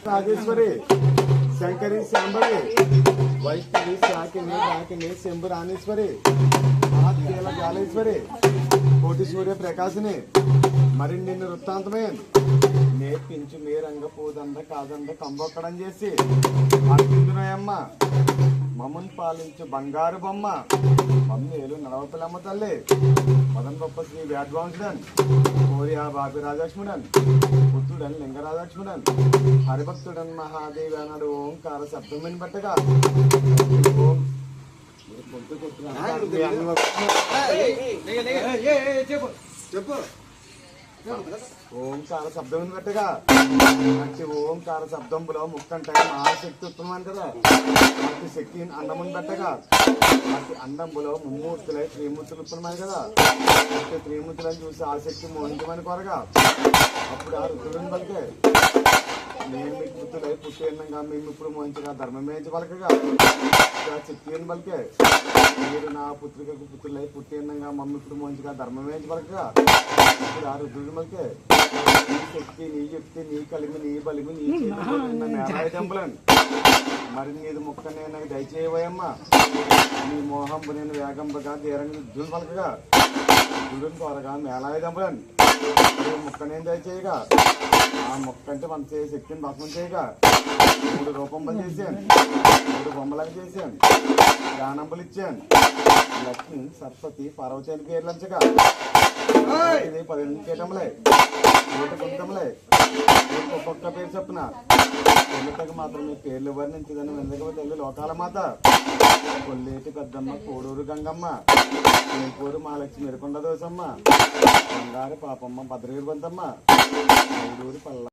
రాజేశ్వరి శంకరి శాంబవి వైష్ణవి శాకిని రాకిని శంభురాణేశ్వరి మహాత్మీల జాలేశ్వరి కోటి సూర్య ప్రకాశిని మరిన్ని వృత్తాంతమే నేర్పించు మీ రంగ పూదండ కాదండ కంబొక్కడం చేసి అర్పించునయమ్మ మమ్మల్ని పాలించు బంగారు బొమ్మ మమ్మేలు నడవపిల్లమ్మ తల్లి మదన్ గొప్ప శ్రీ వ్యాధ్వాంసుడన్ కోరియా బాబి రాజలక్ష్ముడన్ పుత్రుడన్ లింగరాజలక్ష్ముడన్ హరిభక్తుడన్ మహాదేవి అన్నాడు ఓంకార శబ్దం బట్టగా చెప్పు ఓంకార శబ్దం బట్టగా అంటే ఓంకార శబ్దంలో ముక్కంటే మహాశక్తి ఉత్తమని కదా అతి శక్తి అన్నముని పెట్టగా అతి అండంబులో ముమ్మూర్తులై త్రిమూర్తులు ఉత్తమని కదా అంటే త్రిమూర్తులని చూసి ఆ శక్తి మోహించమని కొరగా అప్పుడు ఆ రుద్రుడిని పలికే నేను మీకు పుత్రులై పుట్టి అన్నంగా మేము ఇప్పుడు మోహించగా ధర్మమేంచి పలకగా శక్తి అని పలికే మీరు నా పుత్రికకు పుత్రులై పుట్టి అన్నంగా మమ్మీ ఇప్పుడు మోహించగా ధర్మమేంచి పలకగా ఇప్పుడు ఆ రుద్రుడిని పలికే నీ శక్తి నీ యుక్తి నీ కలిమి నీ బలిమి నీ మేళాయ తెంపలేను మరి నీది ముక్క నేను నాకు దయచేయవయమ్మా నీ మోహంబు నేను వేగంబగా ధీరంగా రుద్రుని పలకగా రుద్రుని కోరగా మేళాయ తెంపలేను ముక్క నేను దయచేయగా ఆ మొక్క అంటే మన శక్తిని భస్మం చేయగా 3 రూపంబలు చేశాను 3 బొమ్మలకు చేశాను గానంబులు ఇచ్చాను లక్ష్మి సరస్వతి పార్వతి అని పేర్లంచగా 12 కేటములే 1 గుంతములే ఒక్కొక్క పేరు చెప్పున కొల్లతకు మాత్రం మీ పేర్లు వర్ణించదని వెందగవ తల్లి లోకాల మాత కొల్లేటి పెద్దమ్మ కోడూరు గంగమ్మ కోరు మహాలక్ష్మి ఎరుకొండ దోసమ్మ బంగారు పాపమ్మ భద్రగిరి బంతమ్మ పల్ల